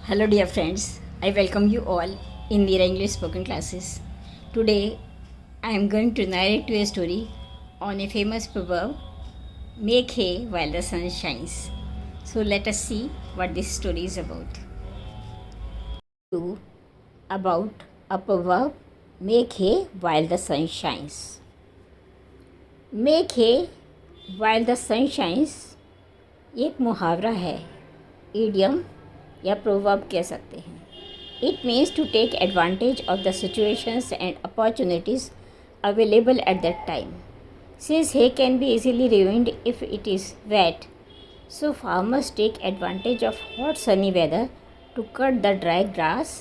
Hello, dear friends. I welcome you all in Mira English spoken classes. Today, I am going to narrate you a story on a famous proverb, make hay while the sun shines. So, let us see what this story is about. About a proverb, make hay while the sun shines. Make hay while the sun shines एक मुहावरा है, idiom या proverb कह सकते हैं. It means to take advantage of the situations and opportunities available at that time. Since hay can be easily ruined if it is wet, so farmers take advantage of hot sunny weather to cut the dry grass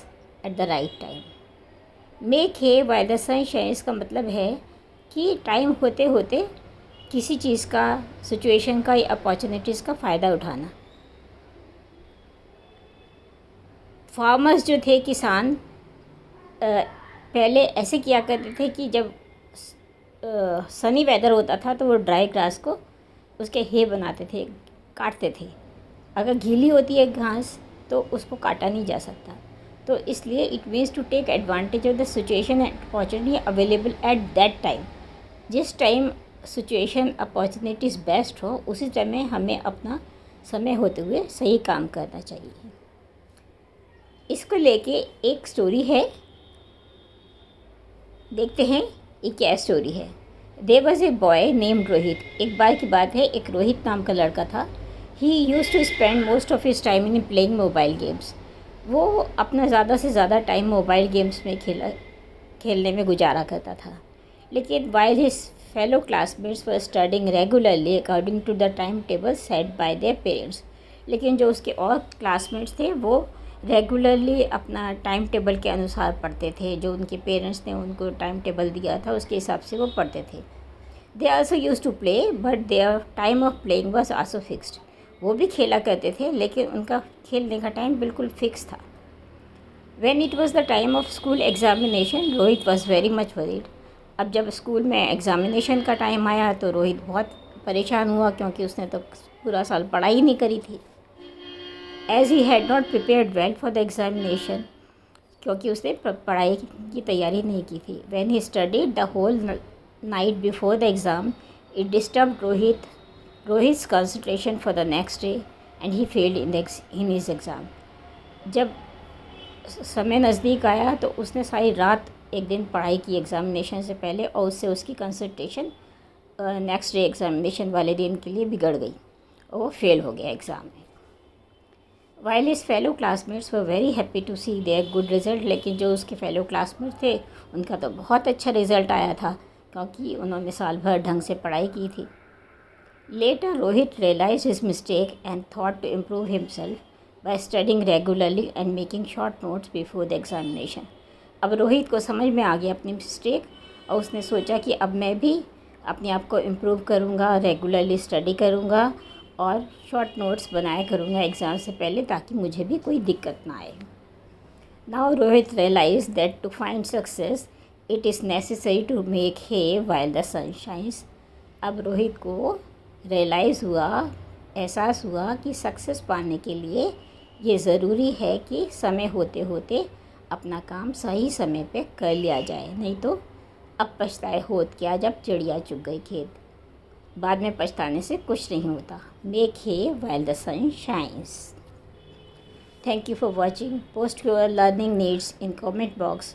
at the right time. Make hay while the sun shines का मतलब है कि time होते होते किसी चीज़ का, situation का या अपॉर्चुनिटीज़ का फ़ायदा उठाना. फार्मर्स जो थे, किसान, पहले ऐसे किया करते थे कि जब सनी वेदर होता था तो वो ड्राई ग्रास को उसके हे बनाते थे, काटते थे. अगर गीली होती है घास तो उसको काटा नहीं जा सकता. तो इसलिए it means to take advantage of the situation and opportunity available at that time. जिस टाइम सिचुएशन अपॉर्चुनिटीज़ बेस्ट हो उसी टाइम में हमें अपना समय होते हुए सही काम करना चाहिए. इसको लेके एक स्टोरी है, देखते हैं ये क्या स्टोरी है. There was a boy named Rohit. एक बार की बात है, एक रोहित नाम का लड़का था. He used to spend most of his time in playing mobile games. वो अपना ज़्यादा से ज़्यादा टाइम मोबाइल गेम्स में खेलने में गुजारा करता था. लेकिन while his fellow classmates were studying regularly according to the time table set by their parents. लेकिन जो उसके और क्लासमेट्स थे वो रेगुलरली अपना टाइम टेबल के अनुसार पढ़ते थे. जो उनके पेरेंट्स ने उनको टाइम टेबल दिया था उसके हिसाब से वो पढ़ते थे. They also used to play but their time of playing was also fixed. वो भी खेला करते थे लेकिन उनका खेलने का टाइम बिल्कुल फिक्स था. When it was the time of school examination Rohit was very much worried. अब जब स्कूल में एग्ज़ामिनेशन का टाइम आया तो रोहित बहुत परेशान हुआ क्योंकि उसने तो पूरा साल पढ़ाई नहीं करी थी. As he had not prepared well for the examination, क्योंकि उसने पढ़ाई की तैयारी नहीं की थी. When he studied the whole night before the exam it disturb Rohit's concentration for the next day and he failed in his exam. जब समय नज़दीक आया तो उसने सारी रात एक दिन पढ़ाई की एग्ज़ामिनेशन से पहले और उससे उसकी कंसंट्रेशन नेक्स्ट डे एग्ज़ामिनेशन वाले दिन के लिए बिगड़ गई और वो फेल हो गया एग्ज़ाम में. While his fellow classmates were very happy to see their good result. लेकिन जो उसके फेलो क्लासमेट्स थे उनका तो बहुत अच्छा रिज़ल्ट आया था क्योंकि उन्होंने साल भर ढंग से पढ़ाई की थी. Later Rohit realise his mistake and thought to improve himself by studying regularly and making short notes before the examination. अब रोहित को समझ में आ गया अपनी मिस्टेक और उसने सोचा कि अब मैं भी अपने आप को इम्प्रूव करूँगा, रेगुलरली स्टडी करूँगा और शॉर्ट नोट्स बनाया करूँगा एग्ज़ाम से पहले ताकि मुझे भी कोई दिक्कत ना आए. Now Rohit realise that to find success it is necessary to make hay while the sun shines. अब रोहित को रियलाइज़ हुआ, एहसास हुआ कि सक्सेस पाने के लिए ये ज़रूरी है कि समय होते होते अपना काम सही समय पे कर लिया जाए, नहीं तो अब पछताए होत क्या जब चिड़िया चुग गई खेत. बाद में पछताने से कुछ नहीं होता. Make hay while the sun shines. Thank you for watching. Post your learning needs in comment box.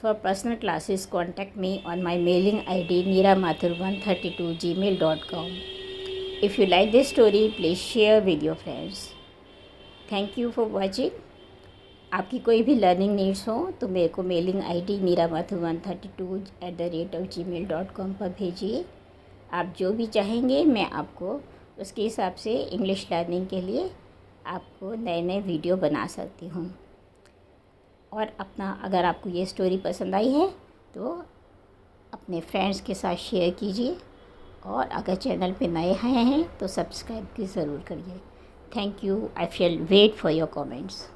For personal classes contact me on my mailing ID neeramathur132@gmail.com. If you like this story, please share with your friends. Thank you for watching. आपकी कोई भी learning needs हो तो मेरे को mailing ID neeramathur132@gmail.com पर भेजिए. आप जो भी चाहेंगे मैं आपको उसके हिसाब से इंग्लिश लर्निंग के लिए आपको नए नए वीडियो बना सकती हूँ. और अगर आपको ये स्टोरी पसंद आई है तो अपने फ्रेंड्स के साथ शेयर कीजिए और अगर चैनल पे नए हैं तो सब्सक्राइब भी ज़रूर करिए. Thank you. I will wait for your comments.